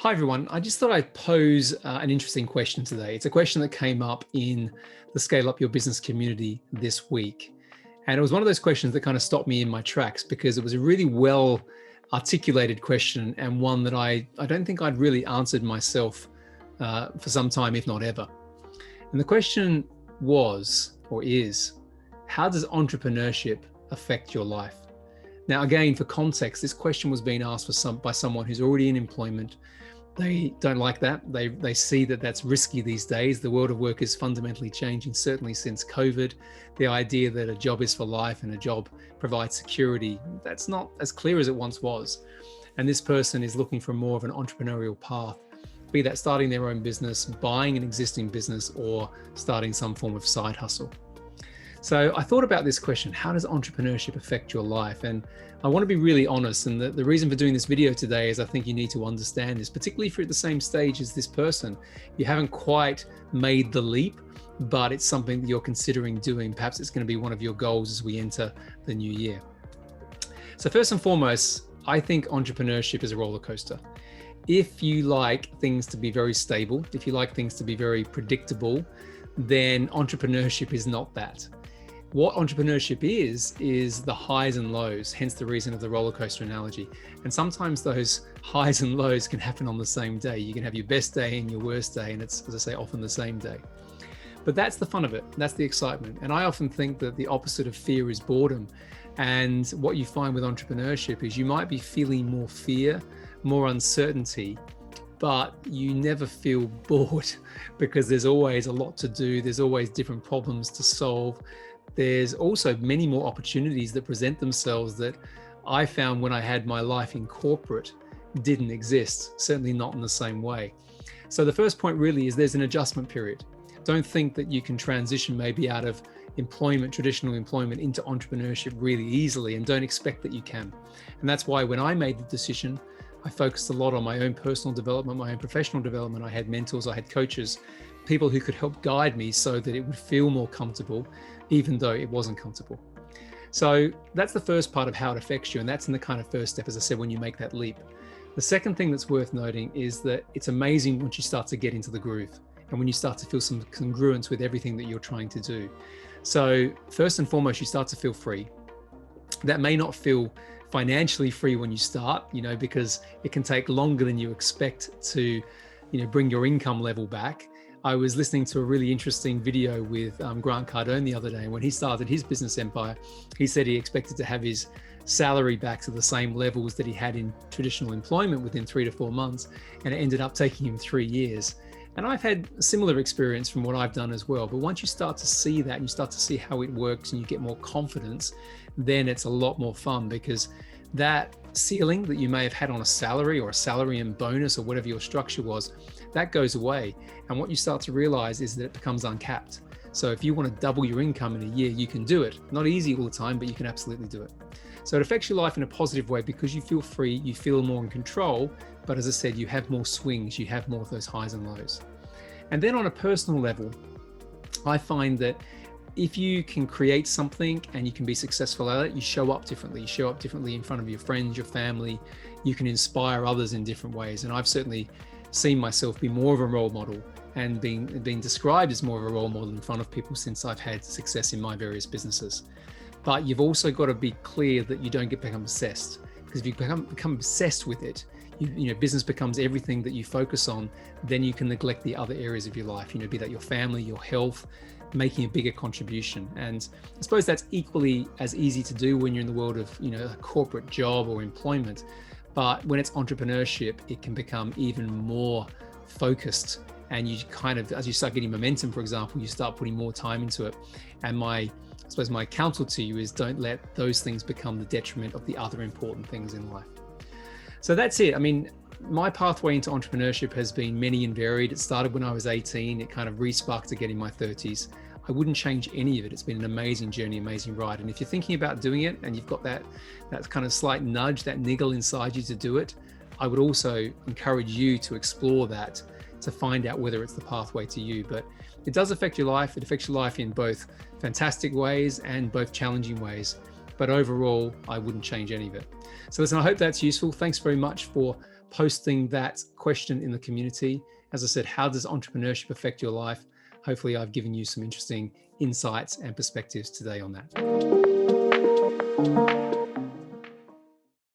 Hi, everyone. I just thought I'd pose an interesting question today. It's a question that came up in the Scale Up Your Business community this week. And it was one of those questions that kind of stopped me in my tracks because it was a really well articulated question and one that I don't think I'd really answered myself for some time, if not ever. And the question was, or is, how does entrepreneurship affect your life? Now, again, for context, this question was being asked by someone who's already in employment. They don't like that. They see that that's risky these days. The world of work is fundamentally changing, certainly since COVID. The idea that a job is for life and a job provides security, that's not as clear as it once was. And this person is looking for more of an entrepreneurial path, be that starting their own business, buying an existing business, or starting some form of side hustle. So I thought about this question, how does entrepreneurship affect your life? And I want to be really honest. And the reason for doing this video today is I think you need to understand this, particularly if you're at the same stage as this person. You haven't quite made the leap, but it's something that you're considering doing. Perhaps it's going to be one of your goals as we enter the new year. So first and foremost, I think entrepreneurship is a roller coaster. If you like things to be very stable, if you like things to be very predictable, then entrepreneurship is not that. What entrepreneurship is the highs and lows, hence the reason of the roller coaster analogy. And sometimes those highs and lows can happen on the same day. You can have your best day and your worst day, and it's, as I say, often the same day. But that's the fun of it. That's the excitement. And I often think that the opposite of fear is boredom. And what you find with entrepreneurship is you might be feeling more fear, more uncertainty, but you never feel bored because there's always a lot to do. There's always different problems to solve. There's also many more opportunities that present themselves that I found when I had my life in corporate didn't exist, certainly not in the same way. So the first point really is there's an adjustment period. Don't think that you can transition maybe out of employment, traditional employment, into entrepreneurship really easily, and don't expect that you can. And that's why when I made the decision, I focused a lot on my own personal development, my own professional development. I had mentors, I had coaches, people who could help guide me so that it would feel more comfortable, even though it wasn't comfortable. So that's the first part of how it affects you. And that's in the kind of first step, as I said, when you make that leap. The second thing that's worth noting is that it's amazing once you start to get into the groove and when you start to feel some congruence with everything that you're trying to do. So first and foremost, you start to feel free. That may not feel financially free when you start, because it can take longer than you expect to, bring your income level back. I was listening to a really interesting video with Grant Cardone the other day. And when he started his business empire, he said he expected to have his salary back to the same levels that he had in traditional employment within 3 to 4 months. And it ended up taking him 3 years. And I've had a similar experience from what I've done as well. But once you start to see that and you start to see how it works and you get more confidence, then it's a lot more fun, because that ceiling that you may have had on a salary or a salary and bonus or whatever your structure was, that goes away. And what you start to realize is that it becomes uncapped. So if you want to double your income in a year, you can do it. Not easy all the time, but you can absolutely do it. So it affects your life in a positive way because you feel free, you feel more in control. But as I said, you have more swings, you have more of those highs and lows. And then on a personal level, I find that if you can create something and you can be successful at it, you show up differently. You show up differently in front of your friends, your family. You can inspire others in different ways. And I've certainly seen myself be more of a role model and being described as more of a role model in front of people since I've had success in my various businesses. But you've also got to be clear that you don't become obsessed, because if you become obsessed with it, business becomes everything that you focus on, then you can neglect the other areas of your life, be that your family, your health, making a bigger contribution. And I suppose that's equally as easy to do when you're in the world of, a corporate job or employment. But when it's entrepreneurship, it can become even more focused. And you kind of, as you start getting momentum, for example, you start putting more time into it. And I suppose my counsel to you is don't let those things become the detriment of the other important things in life. So that's it. I mean, my pathway into entrepreneurship has been many and varied. It started when I was 18. It kind of re-sparked again in my 30s. I wouldn't change any of it. It's been an amazing journey, amazing ride. And if you're thinking about doing it and you've got that kind of slight nudge, that niggle inside you to do it, I would also encourage you to explore that, to find out whether it's the pathway to you. But it does affect your life. It affects your life in both fantastic ways and both challenging ways. But overall, I wouldn't change any of it. So listen, I hope that's useful. Thanks very much for posting that question in the community. As I said, how does entrepreneurship affect your life? Hopefully I've given you some interesting insights and perspectives today on that.